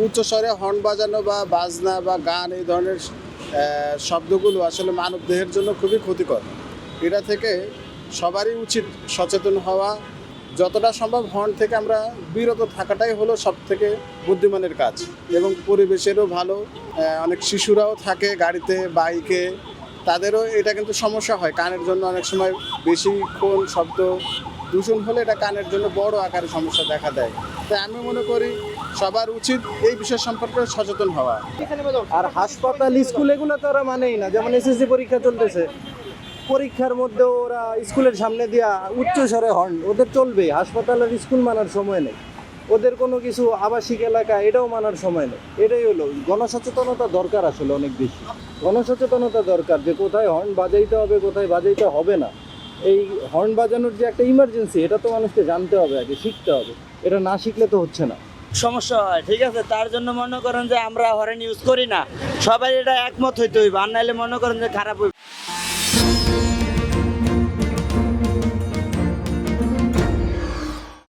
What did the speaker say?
উচ্চস্বরে হর্ন বাজানো বা বাজনা বা গান এই ধরনের শব্দগুলো আসলে মানবদেহের জন্য খুবই ক্ষতিকর। এটা থেকে সবারই উচিত সচেতন হওয়া। যতটা সম্ভব হর্ন থেকে আমরা বিরত থাকাটাই হলো সবথেকে বুদ্ধিমানের কাজ এবং পরিবেশেরও ভালো। অনেক শিশুরাও থাকে গাড়িতে, বাইকে, তাদেরও এটা কিন্তু সমস্যা হয়। কানের জন্য অনেক সময় বেশিক্ষণ শব্দ দূষণ হলে এটা কানের জন্য বড় আকারে সমস্যা দেখা দেয়। তাই আমি মনে করি সবার উচিত এই বিষয় সম্পর্কে সচেতন হওয়া। আর হাসপাতাল স্কুল এগুলো তো ওরা মানেই না। যেমন এসএসসি পরীক্ষা চলতেছে, পরীক্ষার মধ্যে ওরা স্কুলের সামনে দিয়া উচ্চ স্বরে হর্ন, ওদের চলবে। হাসপাতালের স্কুল মানার সময় নেই, ওদের কোনো কিছু আবাসিক এলাকা এটাও মানার সময় নেই। এটাই হলো গণসচেতনতা দরকার, আসলে অনেক বেশি গণসচেতনতা দরকার যে কোথায় হর্ন বাজাইতে হবে, কোথায় বাজাইতে হবে না। এই হর্ন বাজানোর যে একটা ইমার্জেন্সি, এটা তো মানুষকে জানতে হবে, আগে শিখতে হবে। এটা না শিখলে তো হচ্ছে না। সমস্যা হয়, ঠিক আছে। তার জন্য মনে করেন যে আমরা হরেন ইউজ করি না, সবাই এটা একমত হইতে হইবে, আর নাইলে মনে করেন যে খারাপ হইবে।